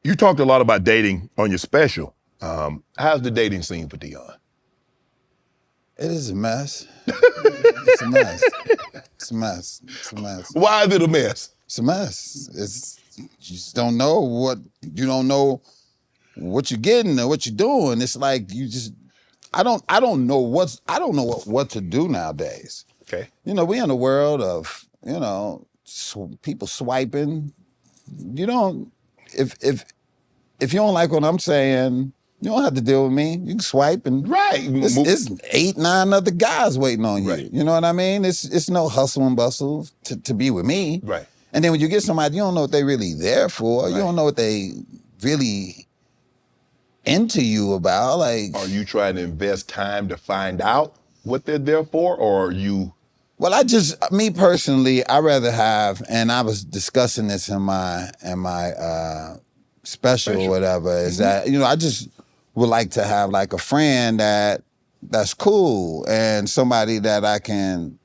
You talked a lot about dating on your special. How's the dating scene for Deon? It is a mess. It's a mess. It's a mess. It's a mess. Why is it a mess? It's a mess. You just don't know what you're getting or what you're doing. It's like I don't know what to do nowadays. Okay. You know, we in a world of, people swiping. You don't if you don't like what I'm saying, you don't have to deal with me. You can swipe and it's 8, 9 other guys waiting on you. Right. You know what I mean? It's no hustle and bustle to be with me. Right. And then when you get somebody, you don't know what they really there for. Right. You don't know what they really into you about. Like, are you trying to invest time to find out what they're there for, or are you? Well, me personally, I rather have, and I was discussing this in my special or whatever, is that, I just would like to have like a friend that's cool and somebody that I can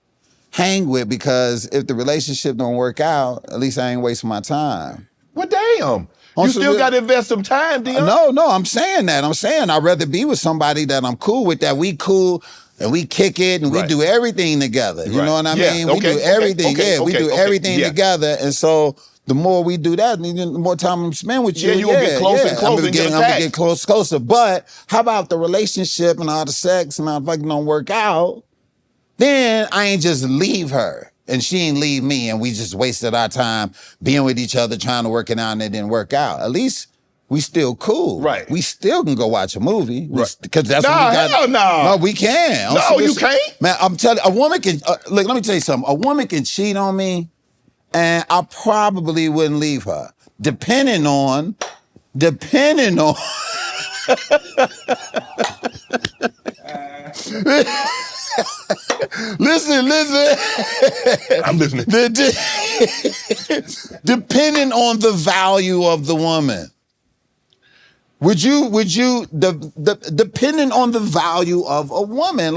hang with, because if the relationship don't work out, at least I ain't wasting my time. Well, damn. You still got to invest some time, Deon. No, I'm saying that. I'm saying I'd rather be with somebody that I'm cool with, that we cool and we kick it and we do everything together. You know what I mean? We do everything. We do everything together. And so the more we do that, the more time I'm spending with you. Yeah, you'll get closer and closer. I'm gonna get closer. But how about the relationship and all the sex and all the fucking don't work out? Then I ain't just leave her and she ain't leave me and we just wasted our time being with each other, trying to work it out, and it didn't work out. At least we still cool. Right. We still can go watch a movie. Right. Because that's what we got. Hell no. No, we can. No, you can't. Man, I'm telling you, a woman can, look, let me tell you something. A woman can cheat on me and I probably wouldn't leave her. Depending on. Listen. I'm listening. Depending on the value of the woman. Would you depending on the value of a woman,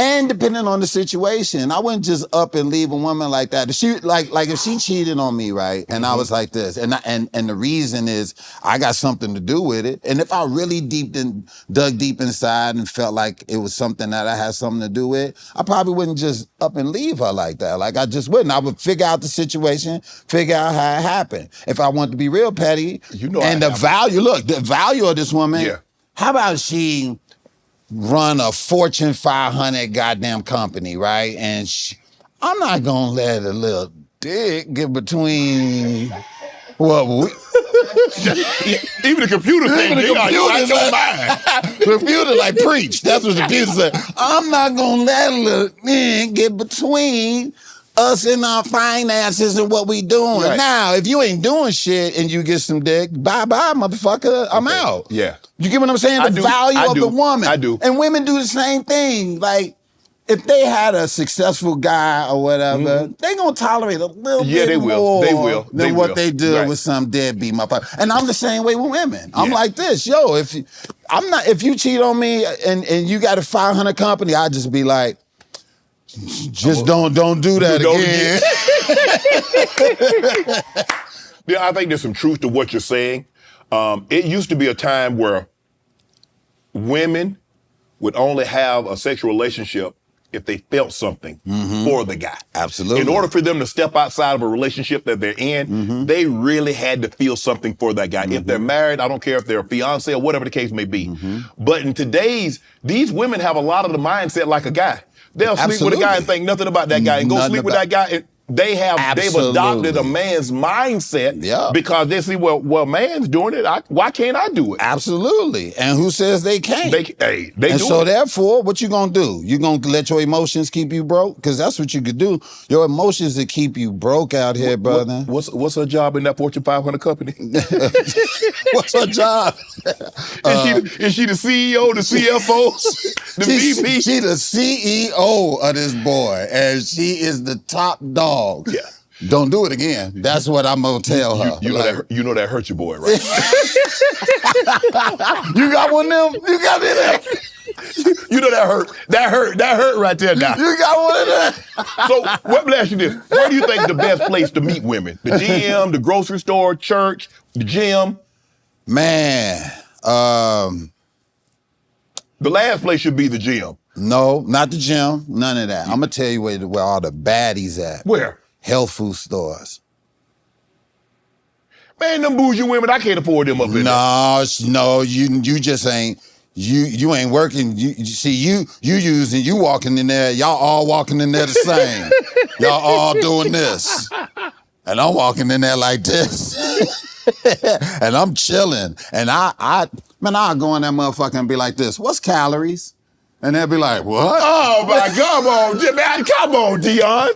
and depending on the situation, I wouldn't just up and leave a woman like that. If she if she cheated on me, right, and I was like this, and the reason is I got something to do with it, and if I really dug deep inside and felt like it was something that I had something to do with, I probably wouldn't just up and leave her like that. Like, I just wouldn't. I would figure out the situation, figure out how it happened. If I wanted to be real petty, and the value of this woman. Yeah. How about she run a Fortune 500 goddamn company, right? And I'm not gonna let a little dick get between even the computer thing. Computer like preach. That's what the computer said. I'm not gonna let a little man get between us and our finances and what we doing. Right. Now, if you ain't doing shit and you get some dick, bye-bye, motherfucker, I'm out. Yeah. You get what I'm saying? The value of the woman. I do. And women do the same thing. Like, if they had a successful guy or whatever, they gonna tolerate a little bit more than what they do with some deadbeat motherfucker. And I'm the same way with women. I'm like this, yo, if you cheat on me and you got a 500 company, I'd just be like, just don't do that again. Yeah, I think there's some truth to what you're saying. It used to be a time where women would only have a sexual relationship if they felt something for the guy. Absolutely. In order for them to step outside of a relationship that they're in, they really had to feel something for that guy. If they're married, I don't care if they're a fiance or whatever the case may be. But in these women have a lot of the mindset like a guy. They'll sleep with a guy and think nothing about that guy and go sleep with that guy. And they've adopted a man's mindset because they see, well, man's doing it. Why can't I do it? Absolutely. And who says they can't? They and do so it. Therefore, what you gonna do? You gonna let your emotions keep you broke? Because that's what you could do. Your emotions that keep you broke out here, brother. What's her job in that Fortune 500 company? What's her job? Is she the CEO, the CFO, the VP? She the CEO of this boy, and she is the top dog. Yeah. Don't do it again. That's what I'm gonna tell her. You know that hurt your boy, right? You got one of them? You got it. You know that hurt. That hurt right there now. You got one of them. So let me ask you this. Where do you think the best place to meet women? The gym, the grocery store, church, the gym? Man, The last place should be the gym. no, not the gym, none of that. I'm gonna tell you where all the baddies at. Where? Health food stores. Man, them bougie women, I can't afford them up in there. No, you just ain't. You ain't working. You using, you walking in there. Y'all all walking in there the same. Y'all all doing this, and I'm walking in there like this, and I'm chilling. And I'll go in that motherfucker and be like this. What's calories? And they'll be like, what? Oh my God, man, come on, Deon.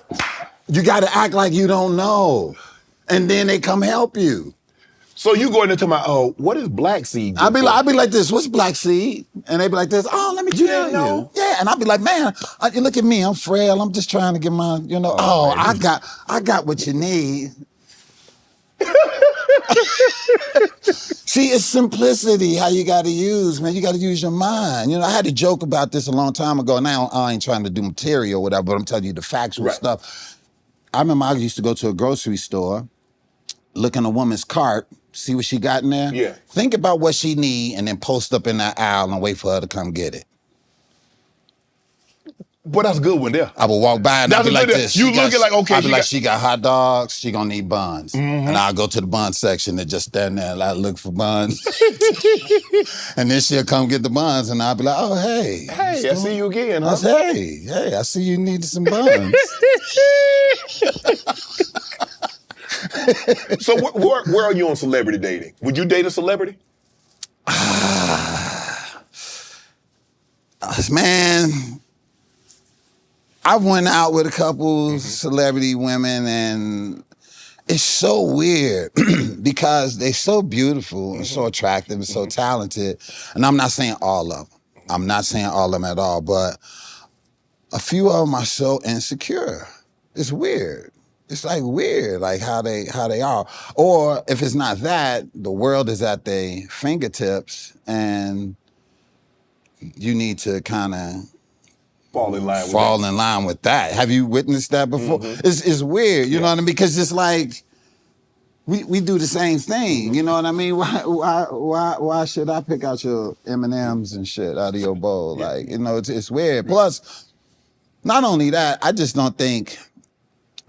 You got to act like you don't know, and then they come help you. So you going into my, what is black seed? I'll be like this, what's black seed? And they be like this, oh, let me tell you. know? Yeah, and I'll be like, man, you look at me, I'm frail, I'm just trying to get my, I got what you need. See, it's simplicity, how you got to use, man. You got to use your mind. I had to joke about this a long time ago. Now I ain't trying to do material or whatever, but I'm telling you the factual stuff. I remember I used to go to a grocery store, look in a woman's cart, see what she got in there. Yeah. Think about what she need and then post up in that aisle and wait for her to come get it. But that's a good one there. I would walk by and I'd be like this. You looking like, okay. I'd be like, she got hot dogs, she gonna need buns. And I'll go to the bun section and just stand there and I look for buns. And then she'll come get the buns and I'll be like, oh, hey. Hey, I see you again, huh? I said, hey, I see you needed some buns. So where are you on celebrity dating? Would you date a celebrity? Man, I went out with a couple celebrity women and it's so weird because they're so beautiful and so attractive and so talented. And I'm not saying all of them. I'm not saying all of them at all, but a few of them are so insecure. It's weird. It's like weird, like how they are. Or if it's not that, the world is at their fingertips and you need to kind of fall in line with that. Have you witnessed that before? It's weird, you know what I mean? Because it's like we do the same thing, you know what I mean? Why should I pick out your M&Ms and shit out of your bowl? Like, it's weird. Plus, not only that, I just don't think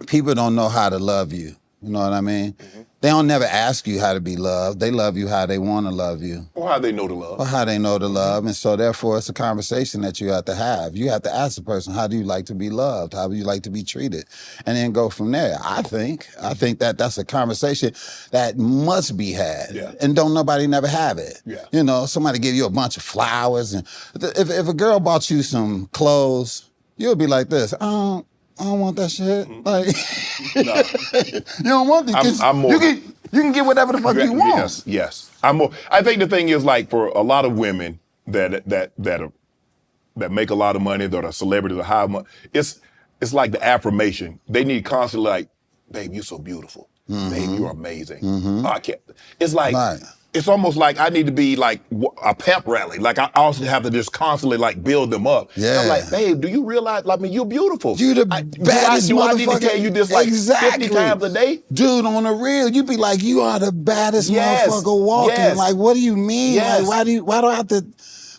people don't know how to love you. You know what I mean? They don't never ask you how to be loved. They love you how they want to love you. Or how they know to love. Or how they know to love. And so therefore, it's a conversation that you have to have. You have to ask the person, how do you like to be loved? How do you like to be treated? And then go from there. I think that that's a conversation that must be had. Yeah. And don't nobody never have it. Yeah. Somebody give you a bunch of flowers. And if a girl bought you some clothes, you'll be like this, I don't want that shit. Like, you don't want this. I'm more. You can get whatever the fuck you want. Yes. I'm more. I think the thing is, like, for a lot of women that make a lot of money, that are celebrities or high money, it's like the affirmation. They need constantly, like, babe, you're so beautiful. Babe, you're amazing. Oh, I can't. It's like. Right. It's almost like I need to be like a pep rally. Like I also have to just constantly like build them up. Yeah. I'm like, babe, do you realize? Like, you're beautiful. You the baddest do motherfucker. I need to tell you this like 50 times a day? Dude, on the real, you be like, you are the baddest motherfucker walking. Yes. Like, what do you mean? Yes. Like, why do I have to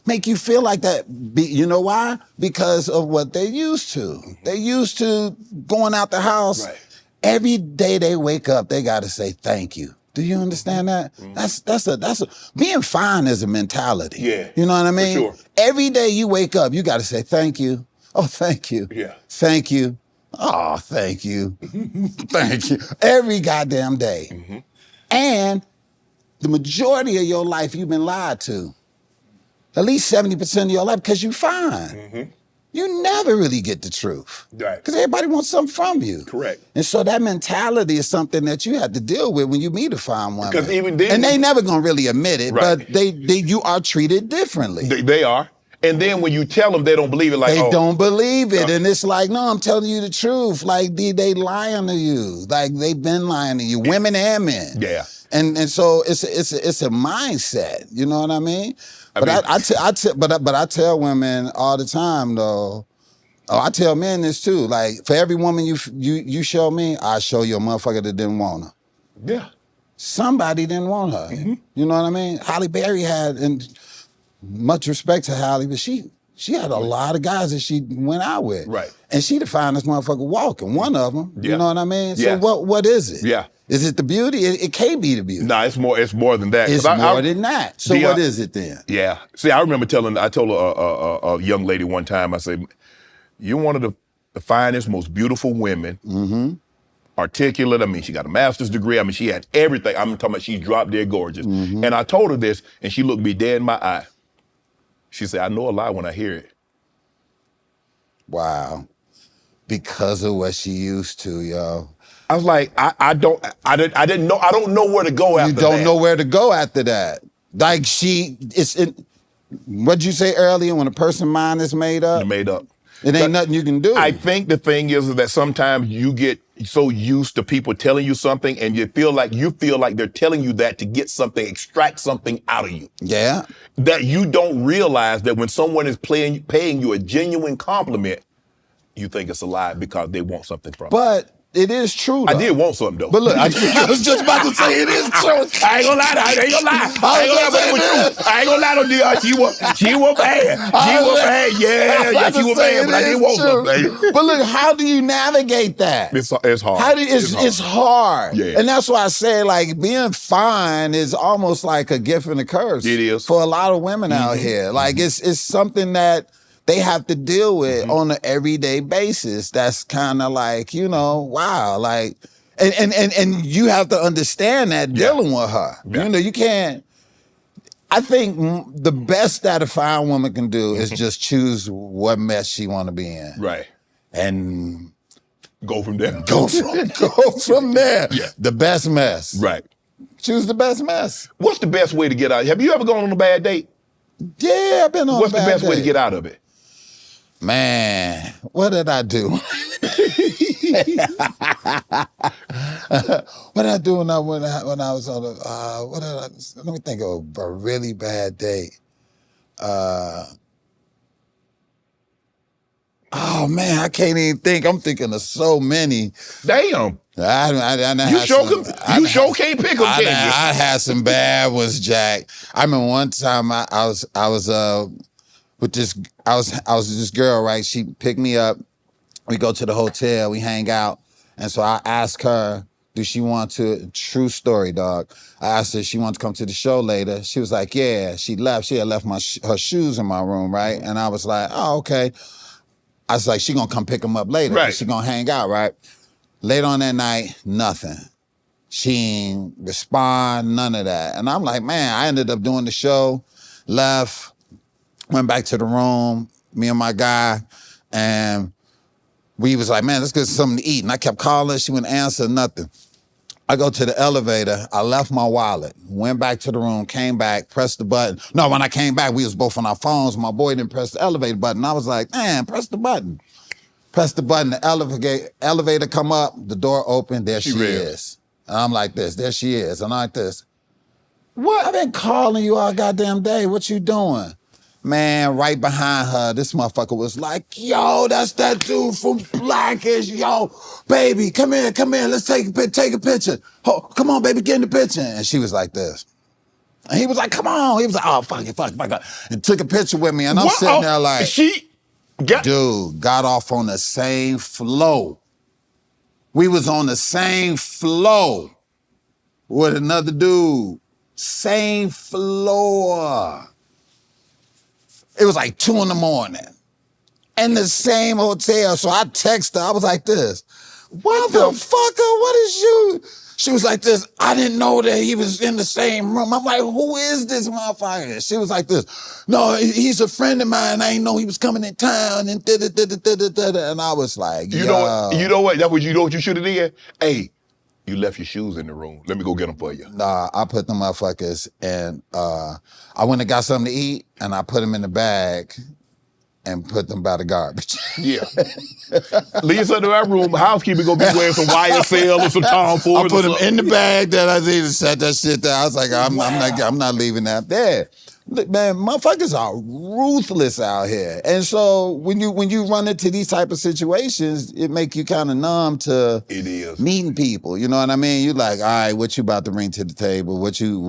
make you feel like that? You know why? Because of what they used to. They used to going out the house. Right. Every day they wake up, they got to say thank you. Do you understand that? That's a being fine is a mentality. Yeah. You know what I mean? For sure. Every day you wake up, you got to say thank you. Oh, thank you. Yeah. Thank you. Oh, thank you. Thank you. Every goddamn day. And the majority of your life you've been lied to. At least 70% of your life because you fine. You never really get the truth. Right. Because everybody wants something from you. Correct. And so that mentality is something that you have to deal with when you meet a fine woman. Because even then, and they never gonna really admit it, right. but you are treated differently. They are. And then when you tell them, they don't believe it. Like, They don't believe it. No. And it's like, no, I'm telling you the truth. Like, they lying to you. Like, they've been lying to you, women and men. Yeah. And so it's a mindset. You know what I mean? But I tell women all the time though. Oh, I tell men this too. Like, for every woman you show me, I show you a motherfucker that didn't want her. Yeah. Somebody didn't want her. Mm-hmm. You know what I mean? Halle Berry had, and much respect to Halle, but she had a lot of guys that she went out with. Right. And she the finest motherfucker walking, one of them. Yeah. You know what I mean? Yeah. So what is it? Yeah. Is it the beauty? It can't be the beauty. No, it's more than that. It's more than that. So Deon, what is it then? Yeah. See, I told a young lady one time, I said, you're one of the finest, most beautiful women. Mm-hmm. Articulate. I mean, she got a master's degree. I mean, she had everything. I'm talking about she's drop dead gorgeous. Mm-hmm. And I told her this, and she looked me dead in my eye. She said, I know a lie when I hear it. Wow. Because of what she used to, yo. I was like, I don't know where to go after that. You don't know where to go after that. Like what'd you say earlier? When a person's mind is made up? You're made up. It ain't nothing you can do. I think the thing is that sometimes you get so used to people telling you something and you feel like they're telling you that to get something, extract something out of you. Yeah. That you don't realize that when someone is paying you a genuine compliment, you think it's a lie because they want something from it. But it is true, though. I did want something, though. But look, I was just about to say it is true. I ain't gonna lie, I ain't gonna lie. I ain't gonna lie to Deon. She was bad. She was bad. Yeah, she was bad, but I did want something. But look, how do you navigate that? It's hard. It's hard. Yeah. And that's why I say, like, being fine is almost like a gift and a curse. It is. For a lot of women out here. Like, it's something that they have to deal with on an everyday basis. That's kind of like, wow, like, and you have to understand that dealing with her. Yeah. You can't. I think the best that a fine woman can do is just choose what mess she want to be in. Right. And go from there. Go from there. Yeah. The best mess. Right. Choose the best mess. What's the best way to get out? Have you ever gone on a bad date? Yeah, I've been on What's a bad the best way to date. get out of it? Man, what did I do? What did I do when I was on let me think of a really bad date. Oh man, I can't even think. I'm thinking of so many. Damn. You sure can't pick them, can you? I had some bad ones, Jack. I remember one time I was with this this girl, right? She picked me up. We go to the hotel, we hang out. And so I asked her, do she want to, true story, dog. I asked her if she wanted to come to the show later. She was like, yeah. She left. She had left her shoes in my room, right? And I was like, oh, okay. I was like, she gonna come pick them up later. Right. She gonna hang out, right? Later on that night, nothing. She ain't respond, none of that. And I'm like, man, I ended up doing the show, left, went back to the room, me and my guy, and we was like, man, let's get something to eat. And I kept calling, she wouldn't answer, nothing. I go to the elevator, I left my wallet, went back to the room, came back, pressed the button. No, when I came back, we was both on our phones. My boy didn't press the elevator button. I was like, man, press the button. Press the button, the elevator come up, the door open, there she is. And I'm like this, there she is. And I'm like this, what? I've been calling you all goddamn day, what you doing? Man, right behind her, this motherfucker was like, yo, that's that dude from Blackish. Yo, baby, come here, let's take a picture. Oh, come on, baby, get in the picture. And she was like this. And he was like, come on. He was like, oh, fuck it. And took a picture with me. And I'm sitting there like, dude, got off on the same flow. We was on the same flow with another dude. Same floor. It was like 2 a.m. in the same hotel. So I texted her. I was like this, motherfucker, what is you? She was like this, I didn't know that he was in the same room. I'm like, who is this motherfucker? She was like this, no, he's a friend of mine. I didn't know he was coming in town and da-da-da-da-da-da-da. And I was like, You know what you should have did? Hey, You left your shoes in the room. Let me go get them for you. Nah, I put them motherfuckers and I went and got something to eat and I put them in the bag and put them by the garbage. Yeah. Leave something in our room. Housekeeper gonna be wearing some YSL or some Tom Ford. I put them in the bag that I needed to set that shit there. I was like, I'm not leaving that there. Look, man, motherfuckers are ruthless out here. And so when you run into these type of situations, it make you kind of numb to meeting people. You know what I mean? You're like, all right, what you about to bring to the table? What you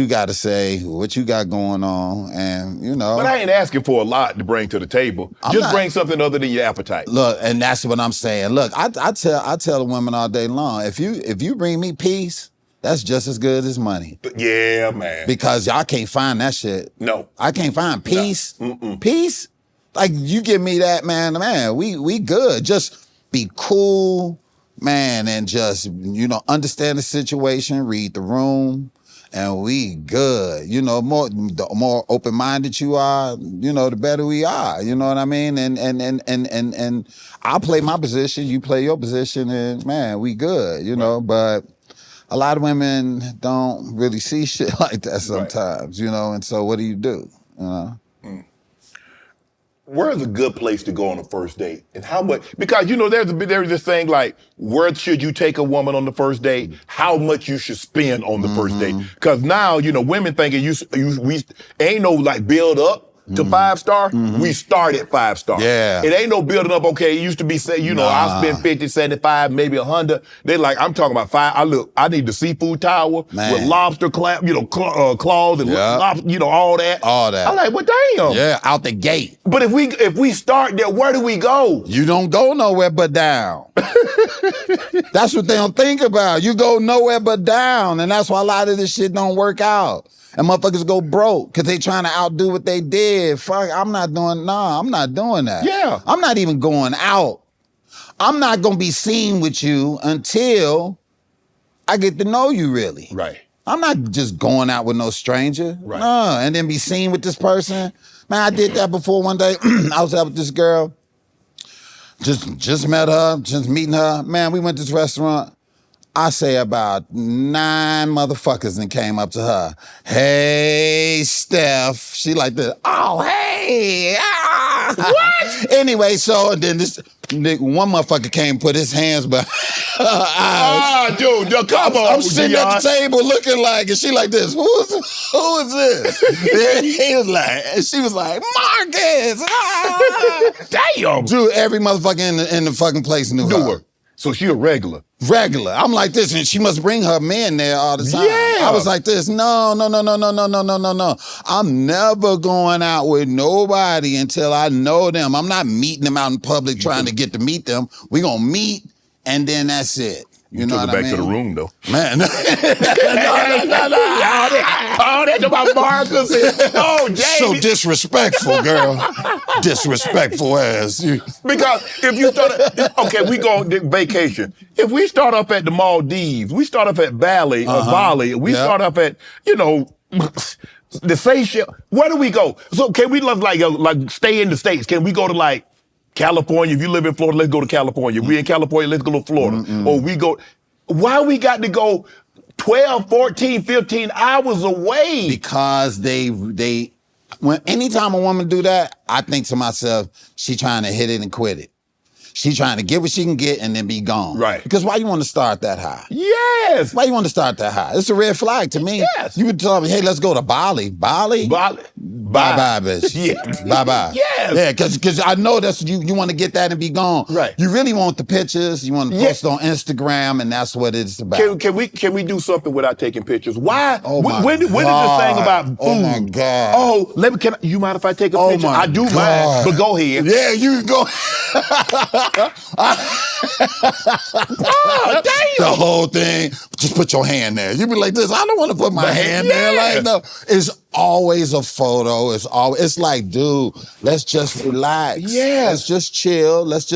got to say? What you got going on? And you know. But I ain't asking for a lot to bring to the table. Just bring something other than your appetite. Look, and that's what I'm saying. Look, I tell the women all day long, if you bring me peace, that's just as good as money. Yeah, man. Because y'all can't find that shit. No. I can't find peace. No. Peace? Like, you give me that, man, we good. Just be cool, man, and just, understand the situation, read the room, and we good. The more open-minded you are, the better we are. You know what I mean? And I'll play my position, you play your position, and, man, we good, but a lot of women don't really see shit like that sometimes, and so what do you do? Where's a good place to go on a first date? And how much? Because, there's this thing like, where should you take a woman on the first date? How much you should spend on the first date? Because now, women thinking we ain't no like build up to 5-star. We start at 5-star. Yeah. It ain't no building up, okay, it used to be, say, I spend 50, 75, maybe 100. They like, I'm talking about 5. I need the seafood tower with lobster claws and lobster, all that. All that. I'm like, well, damn. Yeah, out the gate. But if we start there, where do we go? You don't go nowhere but down. That's what they don't think about. You go nowhere but down, and that's why a lot of this shit don't work out. And motherfuckers go broke because they trying to outdo what they did. Fuck, I'm not doing that. Yeah. I'm not even going out. I'm not going to be seen with you until I get to know you really. Right. I'm not just going out with no stranger. Right. No, and then be seen with this person. Man, I did that before one day. I was out with this girl. Just met her, just meeting her. Man, we went to this restaurant. I say about 9 motherfuckers and came up to her. Hey, Steph. She like this. Oh, hey. Ah. What? Anyway, so then this one motherfucker came, put his hands behind her eyes. Dude, come on, I'm sitting at the table looking like, and she like this. Who is this? And he was like, and she was like, Marcus. Ah. Damn. Dude, every motherfucker in the fucking place knew her. So she a regular. I'm like this, and she must bring her men there all the time. Yeah. I was like this, no. I'm never going out with nobody until I know them. I'm not meeting them out in public trying to get to meet them. We gonna meet, and then that's it. You know took what it I back mean? to the room, though. Man. No. All that about Marcus. Oh, Jamie. So disrespectful, girl. Disrespectful ass. Because if you start, we go on vacation. If we start up at the Maldives, we start up at Bali, we start up at, the Seychelles. Where do we go? So can we like stay in the States? Can we go to like California? If you live in Florida, let's go to California. If we in California, let's go to Florida. Or we go, why we got to go 12, 14, 15 hours away? Because anytime a woman do that, I think to myself, she trying to hit it and quit it. She trying to get what she can get and then be gone. Right. Because why you want to start that high? Yes. Why you want to start that high? It's a red flag to me. Yes. You would tell me, hey, let's go to Bali. Bali? Bali. Bye-bye, bitch. Yeah. Bye-bye. Yes. Yeah, because I know that's you want to get that and be gone. Right. You really want the pictures. You want to post on Instagram, and that's what it's about. Can we do something without taking pictures? Why? Oh my when did this thing about food? Oh my God. Oh, you mind if I take a picture? I do mind, but go ahead. Yeah, you can go. Oh, damn. The whole thing, just put your hand there. You be like this, I don't want to put my hand there. Like, no. It's always a photo. It's like, dude, let's just relax. Yeah. Let's just chill. Let's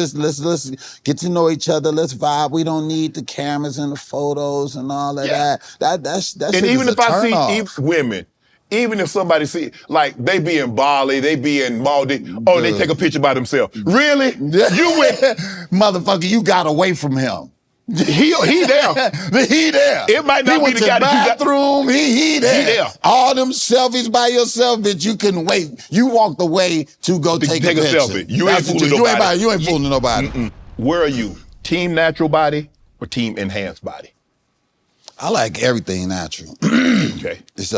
get to know each other. Let's vibe. We don't need the cameras and the photos and all of that. That's and even if I see women, even if somebody see, like, they be in Bali, they be in Maldives, they take a picture by themselves. Really? You went, motherfucker, you got away from him. He there. He there. It might not be the guy that you got. Bathroom. He there. He there. All them selfies by yourself, bitch. You couldn't wait. You walked away to go take a picture. selfie. You ain't fooling nobody. You ain't fooling nobody. Where are you? Team natural body or team enhanced body? I like everything natural. Okay. It's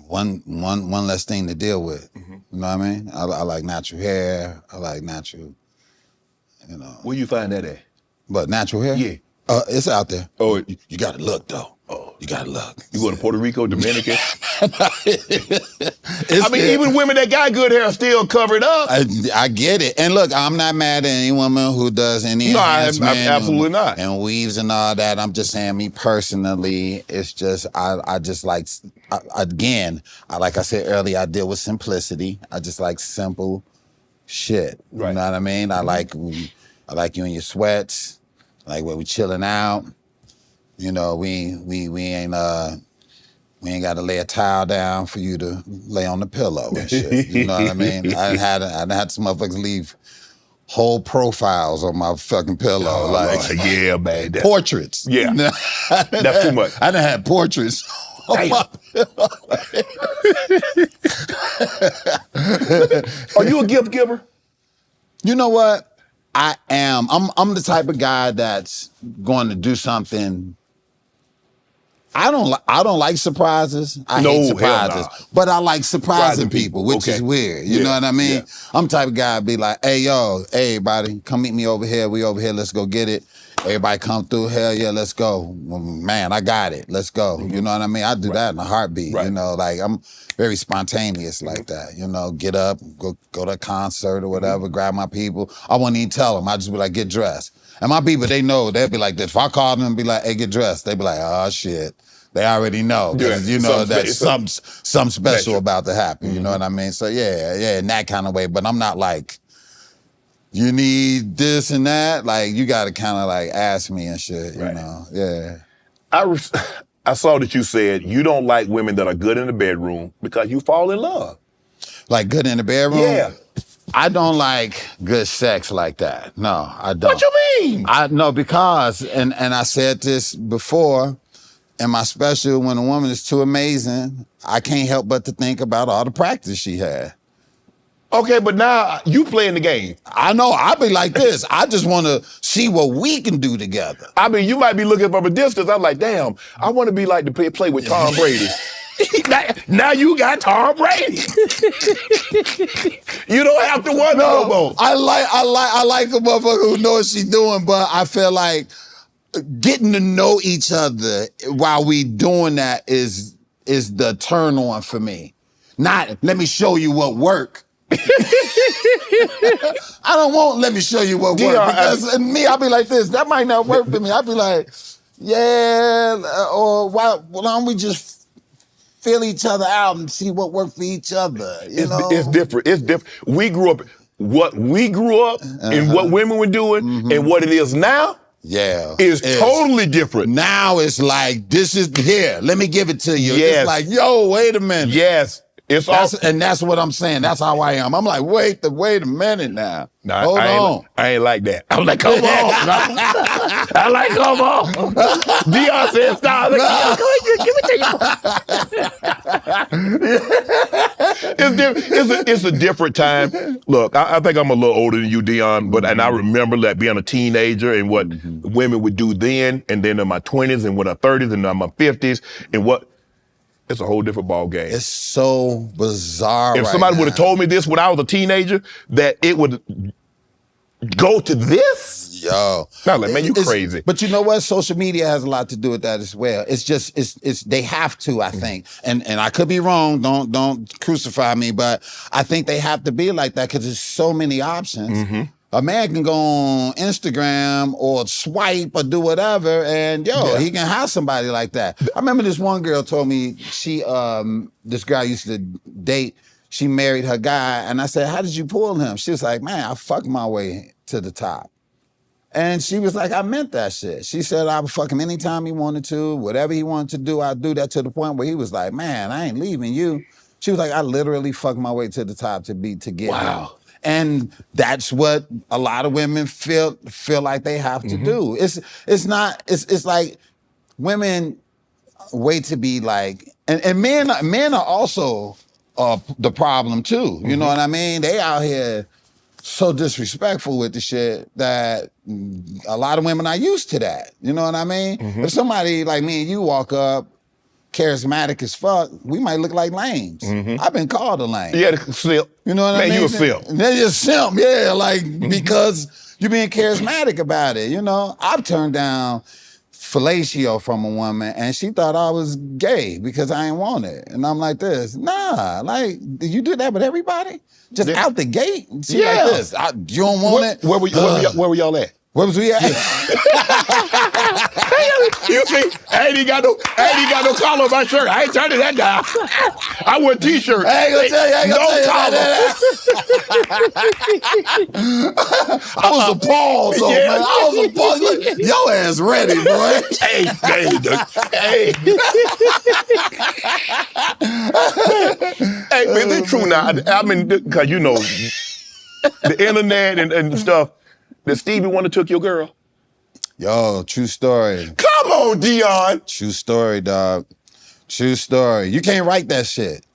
one less thing to deal with. You know what I mean? I like natural hair. I like natural, you know. Where you find that at? But natural hair? Yeah. It's out there. Oh, you gotta look though. Oh, you gotta look. You go to Puerto Rico, Dominican? Even women that got good hair are still covered up. I get it. And look, I'm not mad at any woman who does any enhancement absolutely not. And weaves and all that. I'm just saying, me personally, it's just, I just like, again, like I said earlier, I deal with simplicity. I just like simple shit. Right. You know what I mean? I like you in your sweats. Like when we chilling out. You know, we ain't got to lay a towel down for you to lay on the pillow and shit. You know what I mean? I had some motherfuckers leave whole profiles on my fucking pillow. Yeah, man. Portraits. Yeah. That's too much. I done had portraits on my pillow. Are you a gift giver? You know what? I am. I'm the type of guy that's going to do something. I don't like surprises. I hate surprises. But I like surprising people, which is weird. You know what I mean? Yeah. I'm the type of guy to be like, hey, everybody, come meet me over here. We over here, let's go get it. Everybody come through, hell yeah, let's go. Man, I got it, let's go. You know what I mean? I do that in a heartbeat, you know, like I'm very spontaneous like that, you know, get up, go to a concert or whatever, grab my people. I wouldn't even tell them, I just be like, get dressed. And my people, they know, they'll be like this. If I call them and be like, hey, get dressed, they be like, oh shit. They already know, because you know that something special about to happen, you know what I mean? So yeah, in that kind of way, but I'm not like, you need this and that, like you gotta kind of like ask me and shit, you know, yeah. I saw that you said you don't like women that are good in the bedroom because you fall in love. Like good in the bedroom? Yeah. I don't like good sex like that. No, I don't. What you mean? No, because, and I said this before, in my special, when a woman is too amazing, I can't help but to think about all the practice she had. Okay, but now you playing the game. I know, I be like this. I just want to see what we can do together. I mean, you might be looking from a distance. I'm like, damn, I want to be like to play with Tom Brady. Now you got Tom Brady. You don't have to wonder no more. I like a motherfucker who knows what she's doing, but I feel like getting to know each other while we doing that is the turn on for me. Not let me show you what work. I don't want let me show you what work, because me, I'll be like this. That might not work for me. I'll be like, yeah, or why don't we just feel each other out and see what works for each other? You know? It's different. It's different. We grew up, what we grew up and what women were doing and what it is now. Yeah. Is totally different. Now it's like, this is here. Let me give it to you. Yes. It's like, yo, wait a minute. Yes. And that's what I'm saying. That's how I am. I'm like, wait a minute now. Nah, Hold on. I ain't like that. I'm like, come on. I like, come on. Deon said, stop. Like, give it to you. It's a different time. Look, I think I'm a little older than you, Deon, but and I remember that being a teenager and what women would do then, and then in my 20s and when I'm 30s and in my 50s, and what. It's a whole different ball game. It's so bizarre. If somebody would have told me this when I was a teenager, that it would go to this? Yo. Now, like, man, you crazy. But you know what? Social media has a lot to do with that as well. It's just, they have to, I think. And I could be wrong, don't crucify me, but I think they have to be like that because there's so many options. A man can go on Instagram or swipe or do whatever, and he can have somebody like that. I remember this one girl told me this guy used to date, she married her guy, and I said, how did you pull him? She was like, man, I fucked my way to the top. And she was like, I meant that shit. She said I would fuck him anytime he wanted to, whatever he wanted to do, I'd do that, to the point where he was like, man, I ain't leaving you. She was like, I literally fucked my way to the top to get him. And that's what a lot of women feel like they have to do. It's like women wait to be like, and men are also the problem too. You know what I mean? They out here so disrespectful with the shit that a lot of women are used to that. You know what I mean? If somebody like me and you walk up, charismatic as fuck, we might look like lames. I've been called a lame. Yeah, simp. You know what I mean? Man, you a simp. Then you're a simp, yeah, like because you're being charismatic about it. You know, I've turned down fellatio from a woman and she thought I was gay because I ain't want it. And I'm like this, nah, like, did you do that with everybody? Just out the gate? She like this, you don't want it? Where were y'all at? Where was we at? You see, I ain't even got no collar on my shirt. I ain't turning that down. I wear t-shirts. I ain't gonna tell you, I was appalled, so man. I was appalled. Look, your ass ready, boy. Hey, man, it's true now. I mean, because you know, the internet and stuff, that Stevie Wonder took your girl. Yo, true story. Come on, Deon. True story, dog. True story. You can't write that shit.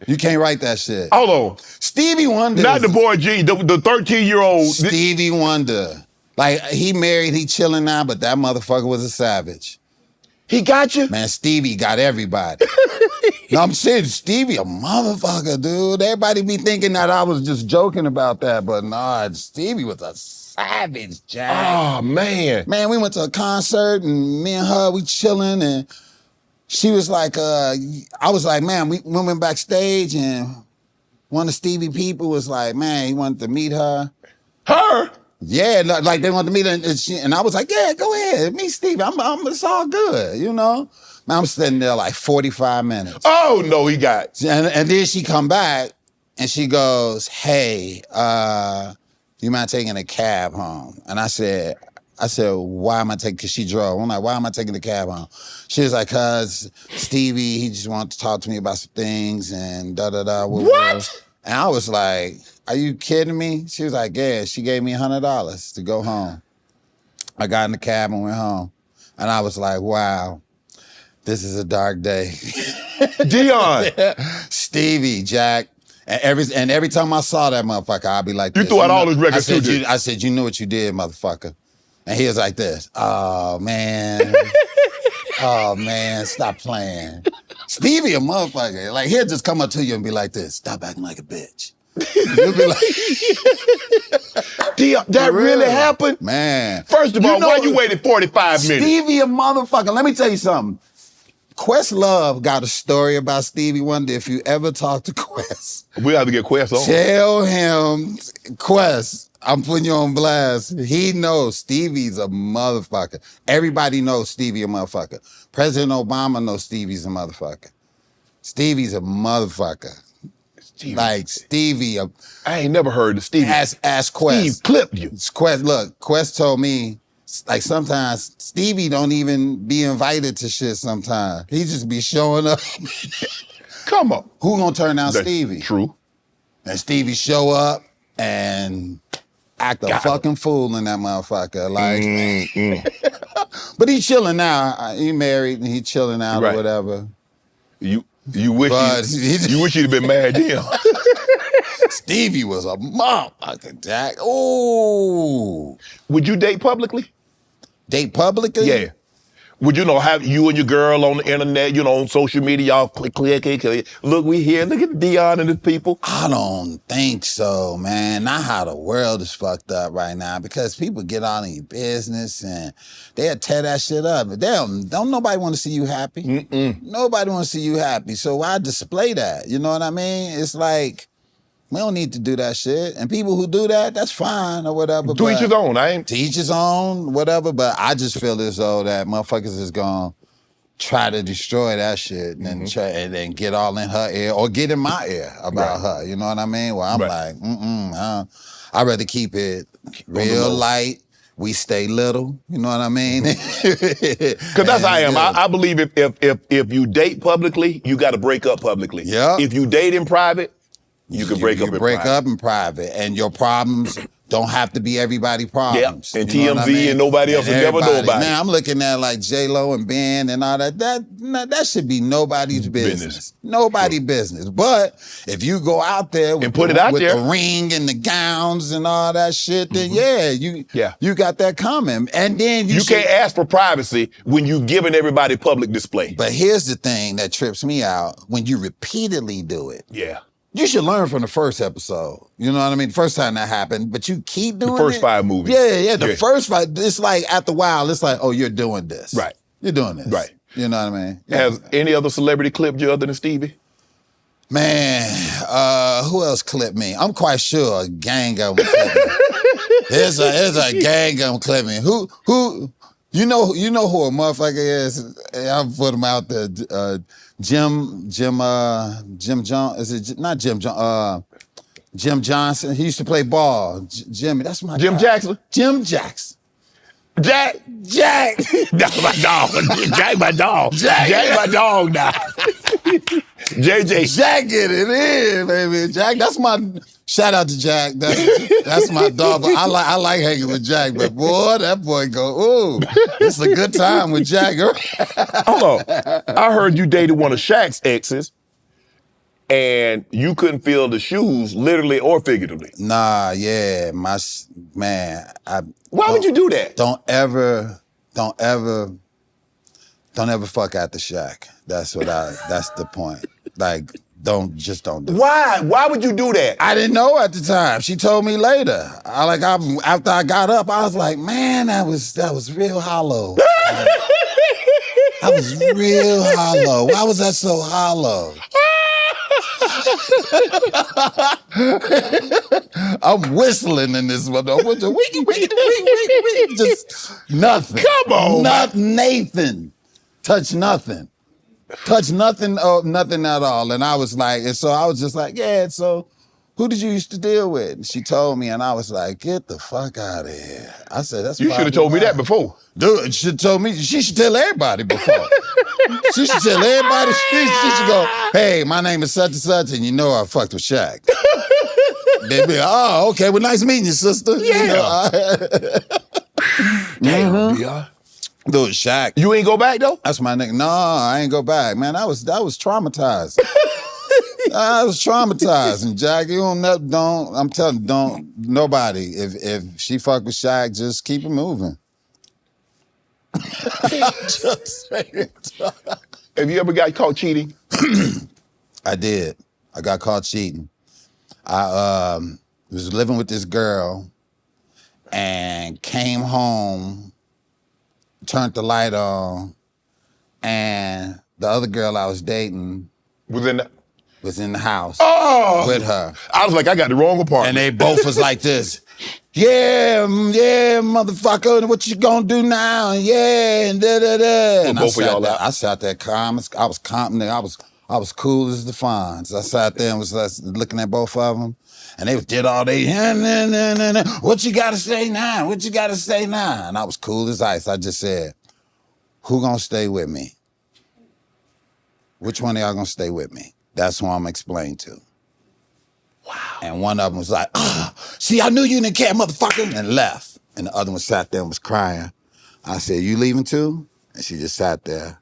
You can't write that shit. Hold on. Stevie Wonder. Not the boy G, the 13-year-old. Stevie Wonder. Like, he married, he chilling now, but that motherfucker was a savage. He got you? Man, Stevie got everybody. No, I'm serious. Stevie a motherfucker, dude. Everybody be thinking that I was just joking about that, but nah, Stevie was a savage, Jack. Oh, man. Man, we went to a concert and me and her, we chilling and she was like, I was like, man, we went backstage and one of Stevie people was like, man, he wanted to meet her. Her? Yeah, like they wanted to meet her and I was like, yeah, go ahead, meet Stevie. It's all good, you know? Man, I'm sitting there like 45 minutes. Oh, no, he got. And then she come back and she goes, hey, you mind taking a cab home? And I said, why am I taking, because she drove. I'm like, why am I taking the cab home? She was like, cause Stevie, he just wanted to talk to me about some things and da-da-da. What? And I was like, are you kidding me? She was like, yeah, she gave me $100 to go home. I got in the cab and went home. And I was like, wow, this is a dark day. Deon. Stevie, Jack. And every time I saw that motherfucker, I'd be like, you this. threw out all his records too. I said, you knew what you did, motherfucker. And he was like this. Oh, man. Oh, man, stop playing. Stevie a motherfucker. Like, he'll just come up to you and be like this. Stop acting like a bitch. You'll be like... Deon, that really happened? Man. First of all, why you waited 45 minutes? Stevie a motherfucker. Let me tell you something. Questlove got a story about Stevie Wonder. If you ever talk to Quest, We have to get Quest on. tell him, Quest, I'm putting you on blast. He knows Stevie's a motherfucker. Everybody knows Stevie a motherfucker. President Obama knows Stevie's a motherfucker. Stevie's a motherfucker. Stevie. Like Stevie, I ain't never heard of Stevie. ask Quest. Steve clipped you. Quest, look, Quest told me, like sometimes Stevie don't even be invited to shit sometimes. He just be showing up. Come on. Who gonna turn down That's Stevie? True. And Stevie show up and act a fucking fool in that motherfucker. Like, but he chilling now. He married and he chilling out or whatever. You wish you wish you'd have been married then. Stevie was a motherfucker, Jack. Ooh. Would you date publicly? Date publicly? Yeah. Would you know have you and your girl on the internet, you know, on social media, y'all click. Look, we here. Look at Deon and his people. I don't think so, man. Not how the world is fucked up right now because people get all in your business and they'll tear that shit up. But don't nobody want to see you happy. Nobody want to see you happy. So why display that? You know what I mean? It's like, we don't need to do that shit. And people who do that, that's fine or whatever. To each his own. To each his own, whatever. But I just feel as though that motherfuckers is gonna try to destroy that shit and then get all in her ear or get in my ear about her. You know what I mean? Well, I'm like, I'd rather keep it real light. We stay little. You know what I mean? Because that's how I am. I believe if you date publicly, you got to break up publicly. Yeah. If you date in private, You can break up in break private. up in private, and your problems don't have to be everybody's problems. And You know what TMZ I mean? and nobody else will never know about Man, it. I'm looking at like J-Lo and Ben and all that. That should be nobody's business. Nobody's business. But if you go out there with, And put it out with there. the ring and the gowns and all that shit, then you got that coming. And then You can't ask for privacy when you've given everybody public display. But here's the thing that trips me out: when you repeatedly do it. Yeah. You should learn from the first episode. You know what I mean? The first time that happened, but you keep doing it. The first 5 movies. Yeah. The first 5, it's like after a while, it's like, oh, you're doing this. Right. You're doing this. Right. You know what I mean? Has any other celebrity clipped you other than Stevie? Man, who else clipped me? I'm quite sure a gang of them clipped me. There's a gang of them clipped me. Who you know who a motherfucker is? I'll put him out there. Jim Johnson. Is it not Jim Johnson? Jim Johnson. He used to play ball. Jimmy, that's my Jim guy. Jackson? Jim Jackson. Jack. That's my dog. Jack my dog. Jack my dog now. JJ. Jack get it in, baby. Jack, that's my shout out to Jack. That's my dog. But I like hanging with Jack. But boy, that boy go, ooh, it's a good time with Jack. Hold on. I heard you dated one of Shaq's exes, and you couldn't feel the shoes, literally or figuratively. Nah, yeah, man. Why would you do that? Don't ever fuck at the Shaq. That's the point. Like, don't do it. Why? Why would you do that? I didn't know at the time. She told me later. After I got up, I was like, man, that was real hollow. That was real hollow. Why was that so hollow? I'm whistling in this one. Just nothing. Come on, Nathan. Touch nothing. Touch nothing. Oh, nothing at all. And I was like, and so I was just like, yeah. So, who did you used to deal with? And she told me, and I was like, get the fuck out of here. I said, that's. You should have told me that before. Dude, she told me. She should tell everybody before. She should tell everybody. She should go, hey, my name is such and such, and you know I fucked with Shaq. They'd be, oh, okay. Well, nice meeting you, sister. Yeah. Damn, yeah. Dude, Shaq. You ain't go back though? That's my nigga. No, I ain't go back, man. That was traumatizing. I was traumatized. And Jack, I'm telling you, don't nobody. If she fuck with Shaq, just keep it moving. Just saying. Have you ever got caught cheating? I did. I got caught cheating. I was living with this girl and came home, turned the light on, and the other girl I was dating was in the house with her. I was like, I got the wrong apartment. And they both was like this. Yeah, motherfucker, what you gonna do now? Yeah, and da-da-da. And both of y'all out? I sat there calm. I was calm. I was cool as the Fonz. I sat there and was looking at both of them. And they did all they, what you gotta say now? What you gotta say now? And I was cool as ice. I just said, who gonna stay with me? Which one of y'all gonna stay with me? That's who I'm gonna explain to. Wow. And one of them was like, see, I knew you didn't care, motherfucker, and left. And the other one sat there and was crying. I said, you leaving too? And she just sat there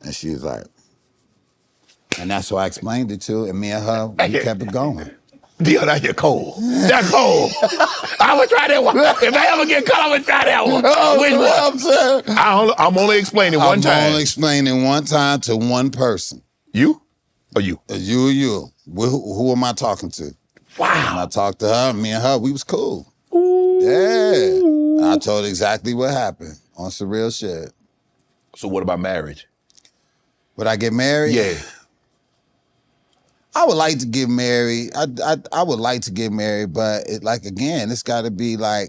and she was like, and that's who I explained it to, and me and her, we kept it going. Deon, that get cold. That's cold. I would try that one. If I ever get caught, I would try that one. Which one? I'm only explaining one time. I'm only explaining one time to one person. You or you? You. Who am I talking to? Wow. And I talked to her, me and her, we was cool. Ooh. Yeah. And I told her exactly what happened on some real shit. So what about marriage? Would I get married? Yeah. I would like to get married. I would like to get married, but it's got to be with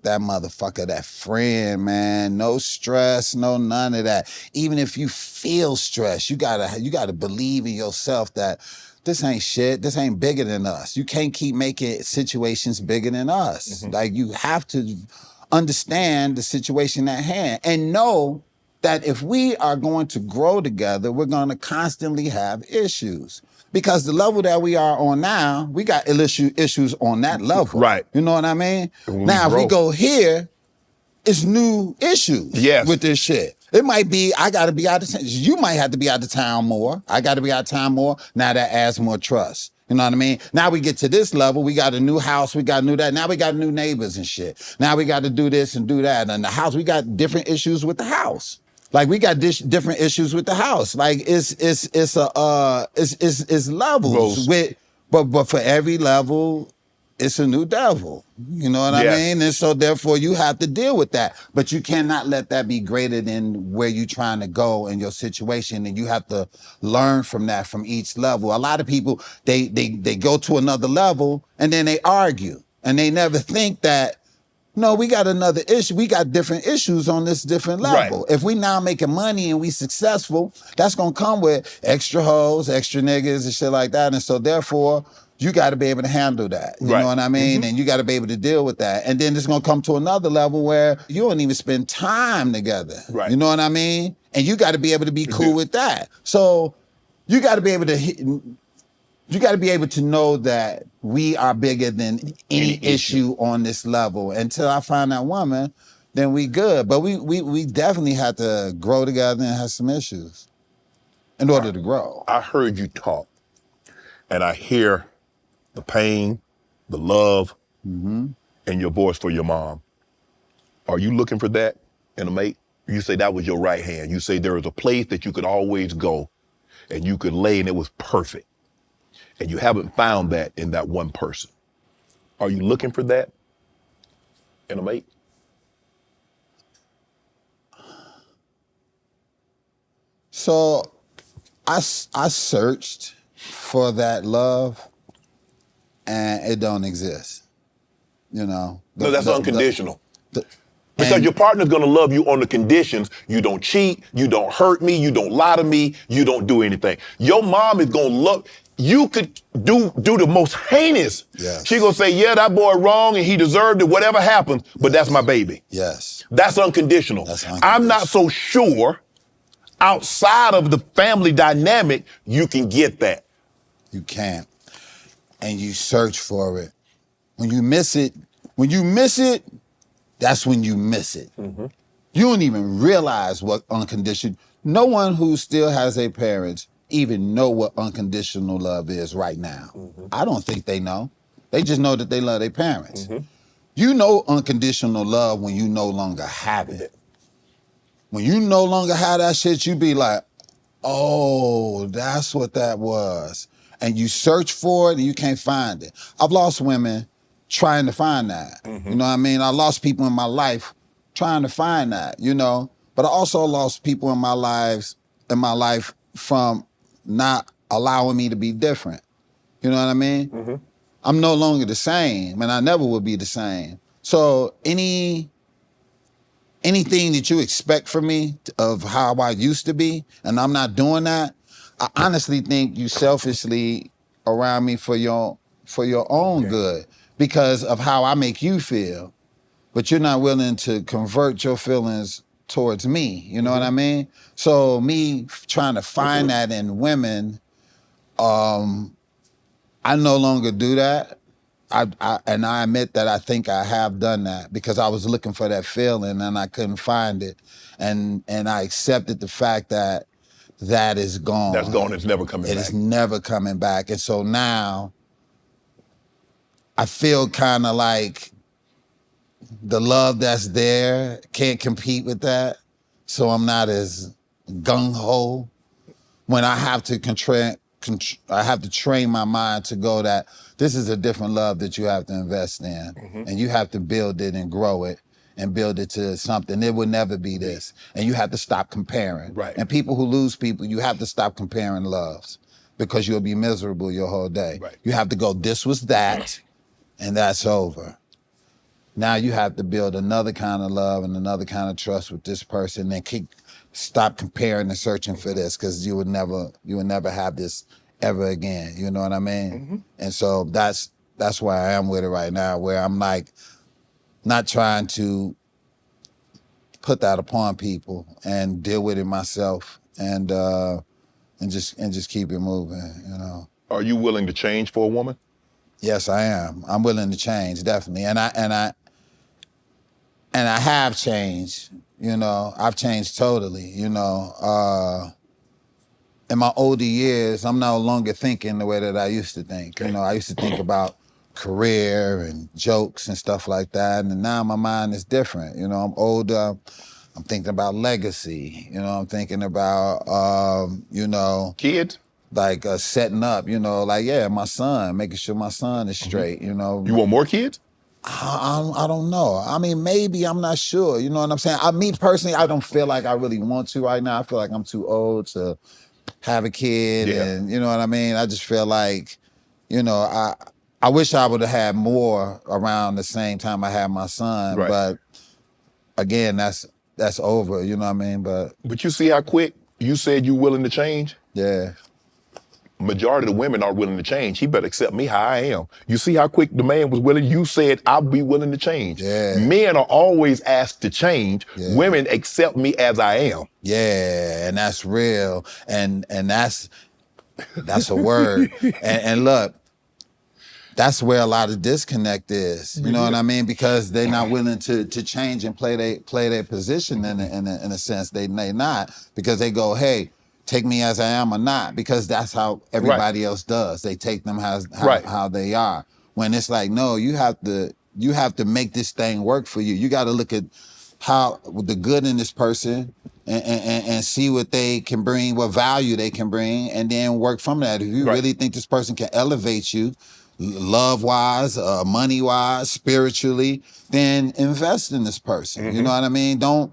that motherfucker, that friend, man. No stress, no none of that. Even if you feel stress, you gotta believe in yourself that this ain't shit. This ain't bigger than us. You can't keep making situations bigger than us. Mm-hmm. Like, you have to understand the situation at hand and know that if we are going to grow together, we're going to constantly have issues. Because the level that we are on now, we got issues on that level. Right. You know what I mean? When Now, if we grow. go here, it's new issues Yes. with this shit. It might be, I got to be out of town. You might have to be out of town more. I got to be out of town more. Now that adds more trust. You know what I mean? Now we get to this level. We got a new house. We got new that. Now we got new neighbors and shit. Now we got to do this and do that. And the house, we got different issues with the house. Like we got different issues with the house. Like it's levels with, but for every level, it's a new devil. You know what I Yes. mean? And so therefore you have to deal with that. But you cannot let that be greater than where you're trying to go in your situation. And you have to learn from that from each level. A lot of people, they go to another level and then they argue. And they never think that, no, we got another issue. We got different issues on this different level. Right. If we now making money and we successful, that's gonna come with extra hoes, extra niggas and shit like that. And so therefore, you got to be able to handle that. You Right. know what I mean? And you got to be able to deal with that. And then it's going to come to another level where you don't even spend time together. Right. You know what I mean? And you got to be able to be cool with that. So you got to be able to know that we are bigger than any issue on this level. Until I find that woman, then we good. But we definitely have to grow together and have some issues in order to grow. I heard you talk, and I hear the pain, the love, and your voice for your mom. Are you looking for that in a mate? You say that was your right hand. You say there was a place that you could always go and you could lay and it was perfect. And you haven't found that in that one person. Are you looking for that in a mate? So I searched for that love and it don't exist. You know? No, that's unconditional. Because and- your partner's gonna love you on the conditions you don't cheat, you don't hurt me, you don't lie to me, you don't do anything. Your mom is gonna love, you could do the most heinous. Yes. She gonna say, yeah, that boy wrong and he deserved it, whatever happens, but that's my baby. Yes. That's unconditional. That's I'm not so sure outside of the family dynamic you can get that. You can't. And you search for it. When you miss it, that's when you miss it. You don't even realize what unconditional, no one who still has a parents even know what unconditional love is right now. I don't think they know. They just know that they love their parents. You know unconditional love when you no longer have it. When you no longer have that shit, you be like, oh, that's what that was. And you search for it and you can't find it. I've lost women trying to find that. You know what I mean? I lost people in my life trying to find that, you know? But I also lost people in my life from not allowing me to be different. You know what I mean? I'm no longer the same and I never will be the same. So anything that you expect from me of how I used to be, and I'm not doing that, I honestly think you selfishly around me for your own good because of how I make you feel. But you're not willing to convert your feelings towards me. You know what I mean? So me trying to find that in women, I no longer do that. And I admit that I think I have done that because I was looking for that feeling and I couldn't find it. And I accepted the fact that that is gone. That's gone, it's never coming back. It is never coming back. And so now I feel kind of like the love that's there can't compete with that. So I'm not as gung-ho when I have to I have to train my mind to go that this is a different love that you have to invest in. And you have to build it and grow it and build it to something. It will never be this. And you have to stop comparing. Right. And people who lose people, you have to stop comparing loves because you'll be miserable your whole day. Right. You have to go, this was that, and that's over. Now you have to build another kind of love and another kind of trust with this person and stop comparing and searching for this because you would never have this ever again. You know what I mean? And so that's where I am with it right now, where I'm like not trying to put that upon people and deal with it myself and just keep it moving, you know. Are you willing to change for a woman? Yes, I am. I'm willing to change, definitely. And I have changed, you know. I've changed totally, you know. In my older years, I'm no longer thinking the way that I used to think. You know, I used to think about career and jokes and stuff like that. And now my mind is different. You know, I'm older. I'm thinking about legacy. You know, I'm thinking about, you know, Kids? like setting up, you know, like, yeah, my son, making sure my son is straight, you know. You want more kids? I don't know. I mean, maybe, I'm not sure. You know what I'm saying? Me personally, I don't feel like I really want to right now. I feel like I'm too old to have a kid, and you know what I mean? I just feel like, you know, I wish I would have had more around the same time I had my son, but again, that's over, you know what I mean? But you see how quick you said you willing to change? Yeah. Majority of the women aren't willing to change. He better accept me how I am. You see how quick the man was willing? You said, I'll be willing to change. Yeah. Men are always asked to change. Yeah. Women accept me as I am. Yeah, and that's real. And that's a word. and look, that's where a lot of disconnect is. You know what I mean? Because they're not willing to change and play their position in a sense. They not, because they go, hey, take me as I am or not, because that's how everybody else does. They take them how they are. When it's like, no, you have to make this thing work for you. You got to look at how the good in this person and see what they can bring, what value they can bring, and then work from that. If you really think this person can elevate you, love-wise, money-wise, spiritually, then invest in this person. You know what I mean? Don't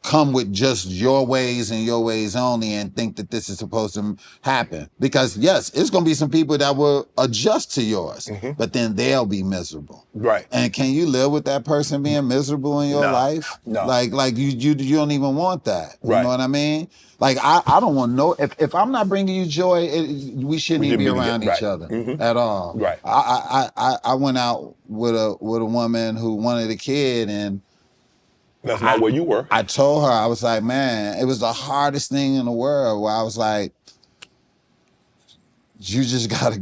come with just your ways and your ways only and think that this is supposed to happen. Because yes, it's gonna be some people that will adjust to yours, but then they'll be miserable. Right. And can you live with that person being miserable in your life? No. Like you don't even want that. You know what I mean? Like I don't want if I'm not bringing you joy, we shouldn't even be around each other at all. Right. I went out with a woman who wanted a kid, and that's not where you were. I told her, I was like, man, it was the hardest thing in the world, where I was like, you just gotta,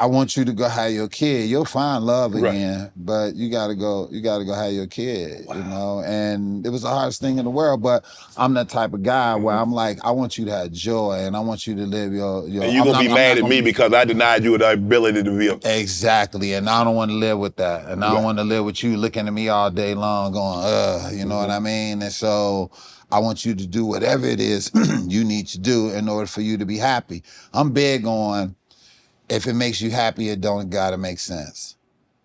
I want you to go have your kid. You'll find love again, but you gotta go have your kid, you know? And it was the hardest thing in the world, but I'm that type of guy where I'm like, I want you to have joy, and I want you to live your and you're gonna be mad at me because I denied you the ability to be Exactly, and I don't want to live with that. And I don't want to live with you looking at me all day long going, you know what I mean? And so I want you to do whatever it is you need to do in order for you to be happy. I'm big on, if it makes you happy, it don't gotta make sense.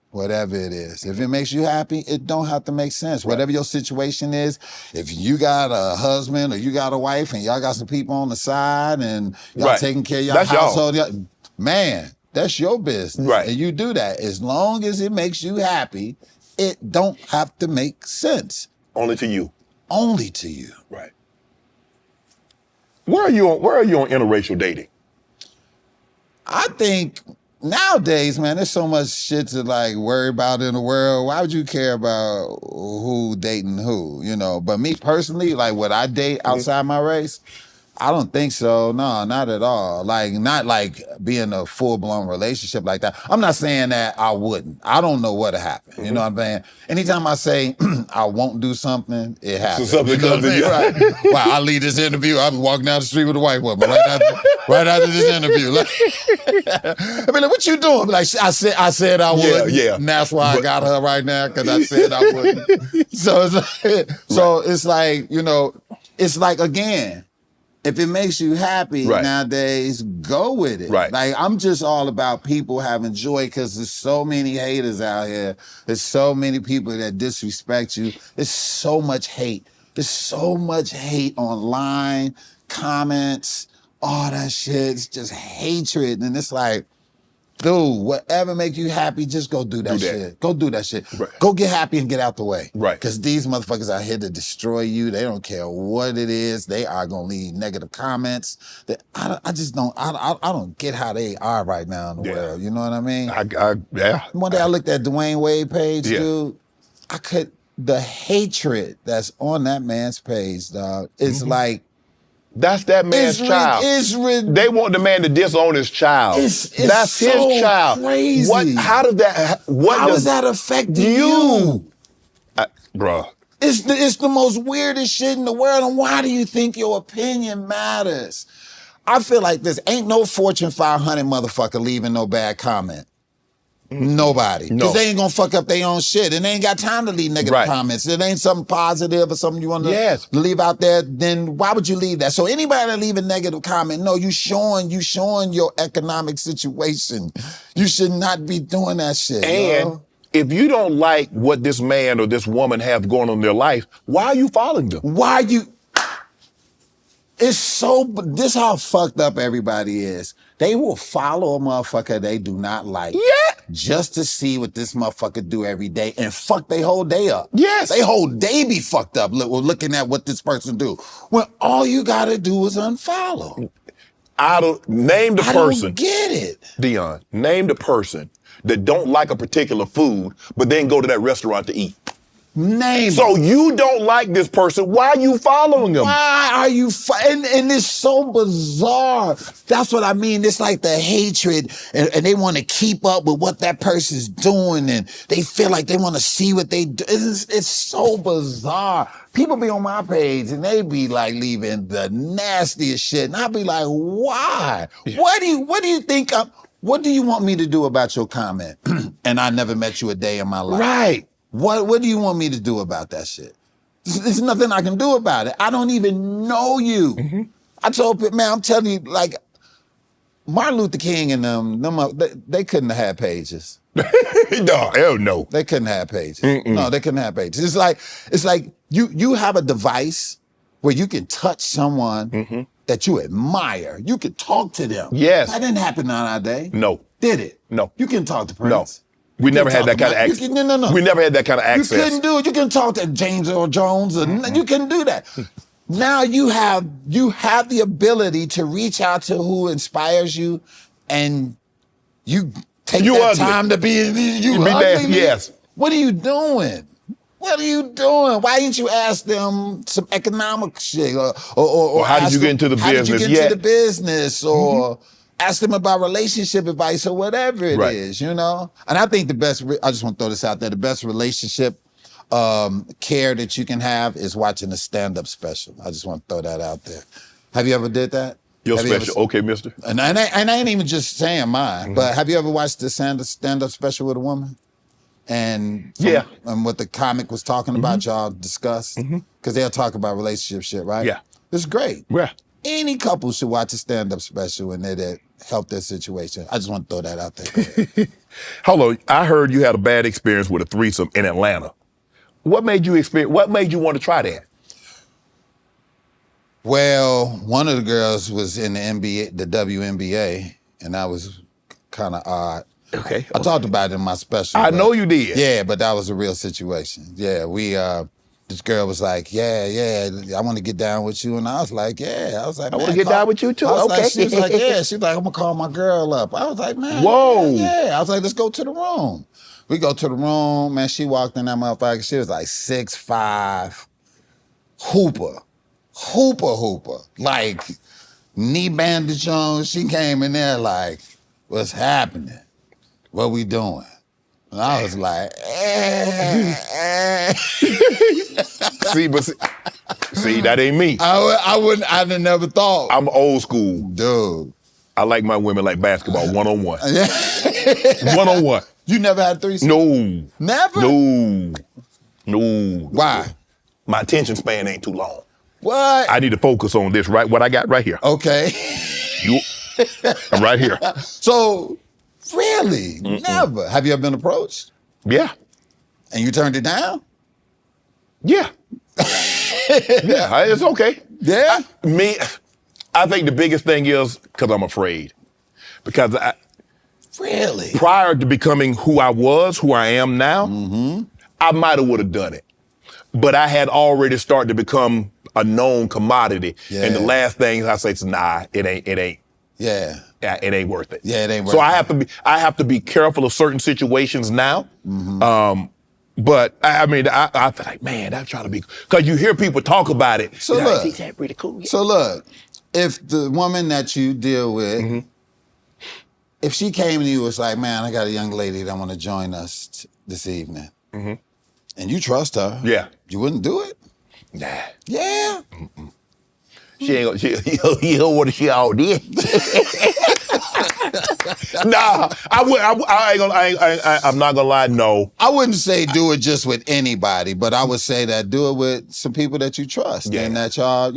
Whatever it is. If it makes you happy, it don't have to make sense. Whatever your situation is, if you got a husband or you got a wife and y'all got some people on the side and y'all taking care of your household, man, that's your business. Right. And you do that. As long as it makes you happy, it don't have to make sense. Only to you. Only to you. Right. Where are you on interracial dating? I think nowadays, man, there's so much shit to like worry about in the world. Why would you care about who dating who, you know? But me personally, like, would I date outside my race? I don't think so. No, not at all. Like, not like being a full-blown relationship like that. I'm not saying that I wouldn't. I don't know what'll happen. You know what I'm saying? Anytime I say I won't do something, it happens. So something comes in. Right. Wow, I leave this interview, I'll be walking down the street with a white woman right after this interview. Like, I mean, like, what you doing? Like, I said I would. Yeah. And that's why I got her right now, because I said I wouldn't. So it's like, you know, it's like, again, if it makes you happy nowadays, go with it. Right. Like, I'm just all about people having joy, because there's so many haters out here. There's so many people that disrespect you. There's so much hate. There's so much hate online, comments, all that shit. It's just hatred. And it's like, dude, whatever make you happy, just go do that shit. Go do that shit. Right. Go get happy and get out the way. Right. Because these motherfuckers are here to destroy you. They don't care what it is. They are gonna leave negative comments. I just don't. I don't get how they are right now in the world. You know what I mean? Yeah. One day I looked at Dwayne Wade page, dude. the hatred that's on that man's page, dog, it's like, that's that man's child. They want the man to disown his child. That's his child. Crazy. How does that? How does that affect you? Bruh. It's the most weirdest shit in the world. And why do you think your opinion matters? I feel like this ain't no Fortune 500 motherfucker leaving no bad comment. Nobody. Because they ain't gonna fuck up their own shit. And they ain't got time to leave negative comments. It ain't something positive or something you want to leave out there, then why would you leave that? So anybody that leave a negative comment, no, you showing your economic situation. You should not be doing that shit. And if you don't like what this man or this woman have going on in their life, why are you following them? This how fucked up everybody is. They will follow a motherfucker they do not like. Just to see what this motherfucker do every day and fuck their whole day up. They whole day be fucked up looking at what this person do. When all you gotta do is unfollow. Name the person. I don't get it. Deon, name the person that don't like a particular food, but then go to that restaurant to eat. So you don't like this person. Why are you following them? Why are you and it's so bizarre. That's what I mean. It's like the hatred and they want to keep up with what that person's doing and they feel like they want to see what they do. It's so bizarre. People be on my page and they be like leaving the nastiest shit. And I be like, why? What do you think what do you want me to do about your comment? And I never met you a day in my life. What do you want me to do about that shit? There's nothing I can do about it. I don't even know you. I told people, man, I'm telling you, like, Martin Luther King and them they couldn't have had pages. No, hell no. They couldn't have pages. No, they couldn't have pages. It's like you have a device where you can touch someone that you admire. You can talk to them. That didn't happen on our day. No. Did it? No. You can talk to Prince. No. We never had that kind of access. No. We never had that kind of access. You couldn't do it. You can talk to James Earl Jones. You couldn't do that. Now you have the ability to reach out to who inspires you, and you take that time to be you ugly. Yes. What are you doing? What are you doing? Why didn't you ask them some economic shit, or how did you get into the business? How did you get into the business, or ask them about relationship advice or whatever it is, you know? And I think I just want to throw this out there, the best relationship care that you can have is watching a stand-up special. I just want to throw that out there. Have you ever did that? Your special, okay, mister. And I ain't even just saying mine, but have you ever watched the stand-up special with a woman? And and what the comic was talking about, y'all discussed? Because they'll talk about relationship shit, right? It's great. Any couple should watch a stand-up special and that help their situation. I just want to throw that out there. Hold on, I heard you had a bad experience with a threesome in Atlanta. What made you want to try that? Well, one of the girls was in the NBA, the WNBA, and that was kind of odd. Okay. I talked about it in my special. I know you did. Yeah, but that was a real situation. Yeah, this girl was like, yeah, I want to get down with you. And I was like, I want to get down with you too. Okay. She was like, yeah. She was like, I'm going to call my girl up. I was like, man. Whoa. Yeah. I was like, let's go to the room. We go to the room, man. She walked in that motherfucker. She was like 6'5", hooper. Like, knee bandage on. She came in there like, what's happening? What we doing? And I was like, See, that ain't me. I never thought. I'm old school. Dude. I like my women like basketball, one-on-one. One-on-one. You never had threesome? No. Never? No. Why? My attention span ain't too long. What? I need to focus on this, right? What I got right here. Okay. I'm right here. So, really? Never. Have you ever been approached? Yeah. And you turned it down? Yeah. Yeah, it's okay. Yeah? I think the biggest thing is because I'm afraid. Because Really? prior to becoming who I am now, I might have would have done it. But I had already started to become a known commodity. Yeah. And the last thing I say is, nah, it ain't. Yeah. It ain't worth it. Yeah, it ain't worth so it. I have to be careful of certain situations now. But I mean, I feel like, man, I'm trying to be, because you hear people talk about it. So you know, look, he's pretty cool. Yeah. So look, if the woman that you deal with, if she came to you and was like, man, I got a young lady that want to join us this evening, and you trust her, Yeah. you wouldn't do it? Nah. Yeah. She ain't gonna, you don't want to see all this. Nah, I'm not gonna lie, no. I wouldn't say do it just with anybody, but I would say that do it with some people that you trust and that y'all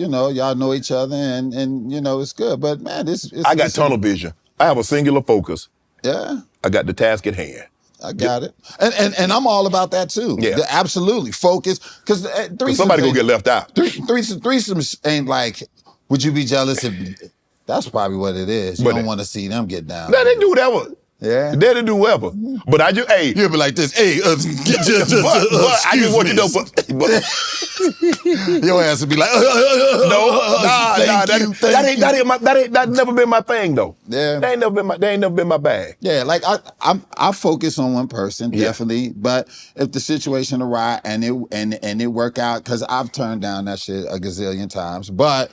know each other and you know, it's good. But man, I got tunnel vision. I have a singular focus. Yeah. I got the task at hand. I got it. And I'm all about that too. Yeah. Absolutely. Focus. Because somebody gonna get left out. Threesomes ain't like, would you be jealous if, that's probably what it is. You don't want to see them get down. Nah, they do whatever. Yeah. They do whatever. But I just, hey. You'll be like this, hey, but I just want you to know, but your ass would be like, that's never been my thing though. Yeah. They ain't never been my bag. Yeah, like I focus on one person, definitely. But if the situation arise and it work out, because I've turned down that shit a gazillion times, but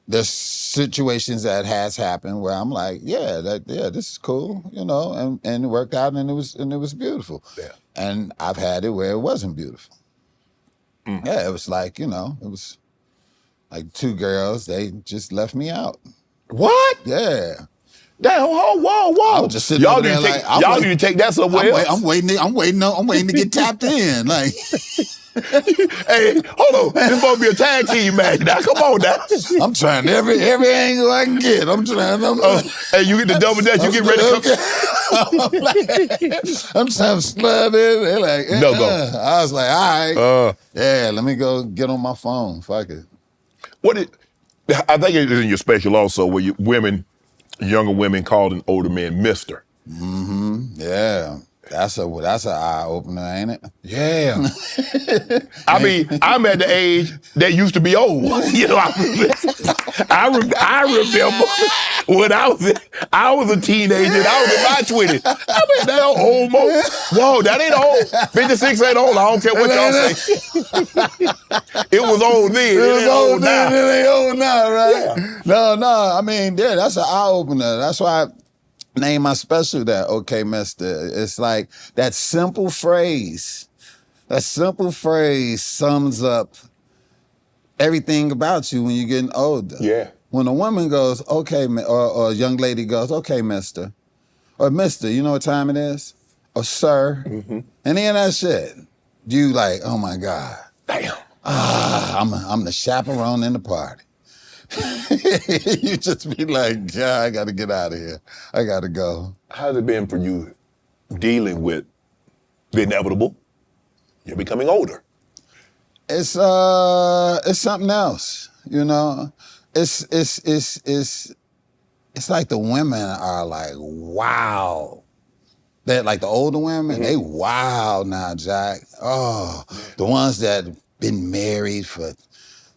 there's situations that has happened where I'm like, this is cool, you know, and it worked out and it was beautiful. Yeah. And I've had it where it wasn't beautiful. Yeah, it was like, you know, it was like two girls, they just left me out. What? Yeah. Damn, whoa. I was just sitting y'all over there need to take that somewhere else. I'm waiting to get tapped in. Like, hey, hold on. This supposed to be a tag team match now. Come on now. I'm trying every angle I can get. I'm trying. Hey, you get the double dash, you get ready to come. I'm trying to slide in. They're like, No go. I was like, all right. Yeah, let me go get on my phone. Fuck it. I think it is in your special also where younger women calling older men Mister. Yeah. That's an eye opener, ain't it? Yeah. I mean, I'm at the age that used to be old. You know, I remember when I was a teenager and I was in my 20s. I mean, that almost. Whoa, that ain't old. 56 ain't old. I don't care what y'all say. It was old then. It ain't old now. It ain't old now, right? Yeah. No. I mean, that's an eye opener. That's why I name my special that, okay, mister. It's like that simple phrase. That simple phrase sums up everything about you when you're getting older. Yeah. When a woman goes, okay, or a young lady goes, okay, mister. Or mister, you know what time it is? Or sir. And then that shit. You like, oh my God. Damn. I'm the chaperone in the party. You just be like, yeah, I gotta get out of here. I gotta go. How's it been for you dealing with the inevitable? You're becoming older. It's something else, you know. It's like the women are like, wow. They're like the older women, they wow now, Jack. Oh, the ones that been married for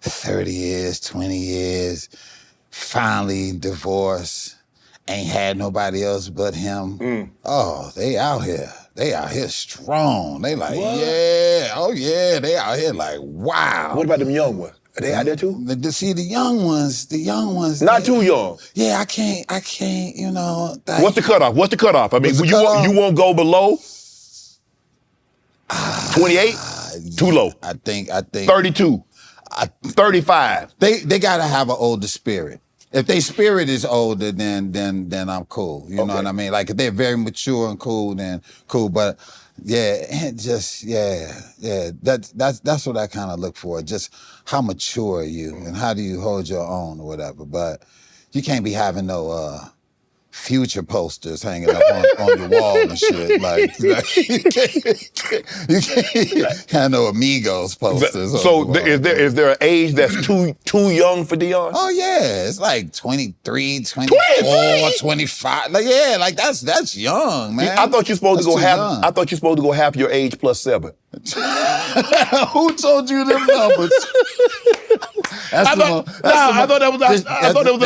30 years, 20 years, finally divorced, ain't had nobody else but him. Oh, they out here. They out here strong. They like, they out here like, wow. What about them young ones? Are they out there too? See, the young ones. Not too young. Yeah, I can't, you know. What's the cutoff? I mean, you won't go below 28? Too low. I think 32. 35. They gotta have an older spirit. If their spirit is older, then I'm cool. You know what I mean? Like if they're very mature and cool, then cool. But that's what I kind of look for. Just how mature are you and how do you hold your own or whatever. But you can't be having no Future posters hanging up on your wall and shit. Like you can't have no Amigos posters. So is there an age that's too young for Deon? Oh yeah, it's like 23, 24, 25. Like like that's young, man. I thought you supposed to go half. Young. I thought you supposed to go half your age plus 7. Who told you them numbers? I thought that was a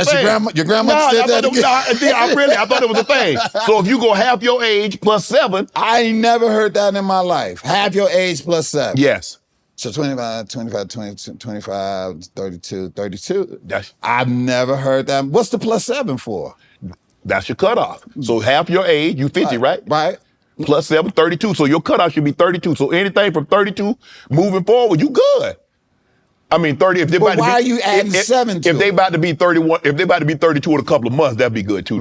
thing. Your grandma said that again? I thought it was a thing. So if you go half your age plus 7. I ain't never heard that in my life. Half your age plus 7. Yes. So 25, 32. I've never heard that. What's the plus 7 for? That's your cutoff. So half your age, you 50, right? Right. Plus 7, 32. So your cutoff should be 32. So anything from 32 moving forward, you good. I mean, 30. If they But why are you adding 7 to If they about to be 31, if they about to be 32 in a couple of months, that'd be good too.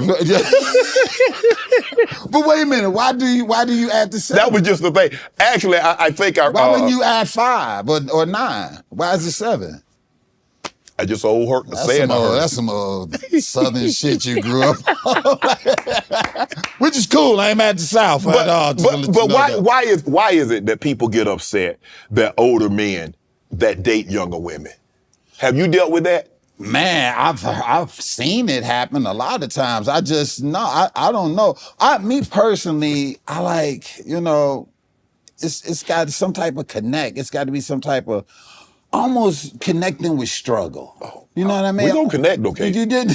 But wait a minute, why do you add the 7? That was just the thing. Actually, I think Why wouldn't you add 5 or 9? Why is it 7? I just old hurt saying That's some old Southern shit you grew up on. Which is cool. I ain't mad at the South at all. But why is it that people get upset that older men that date younger women? Have you dealt with that? Man, I've seen it happen a lot of times. I don't know. Me personally, I like, it's got some type of connect. It's got to be some type of almost connecting with struggle. You know what I mean? We gonna connect, okay? You did.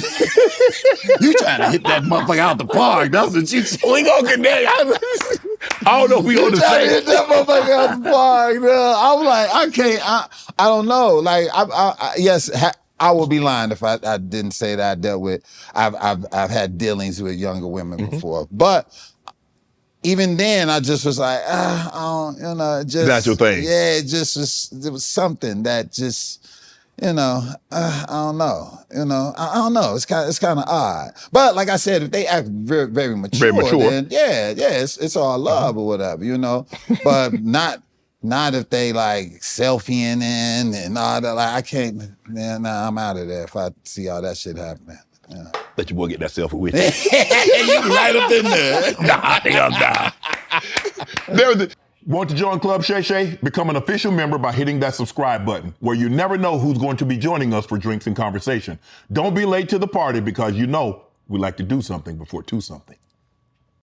You trying to hit that motherfucker out the park. That's what you said. We gonna connect. I don't know if we on the trying to same. hit that motherfucker out the park. I was like, I can't. I don't know. Like, yes. I would be lying if I didn't say that I dealt with. I've had dealings with younger women before, but even then, I just was like, just that's your thing. Yeah, it was something that just, I don't know. I don't know. It's kind of odd. But like I said, if they act very, very mature, then it's all love or whatever, But not if they like selfieing in and all that. Like I can't, man. Nah, I'm out of there if I see all that shit happening. Yeah. Let your boy get that selfie with you. You right up in there. Nah. Want to join Club Shay Shay? Become an official member by hitting that subscribe button, where you never know who's going to be joining us for drinks and conversation. Don't be late to the party because we like to do something before 2 something.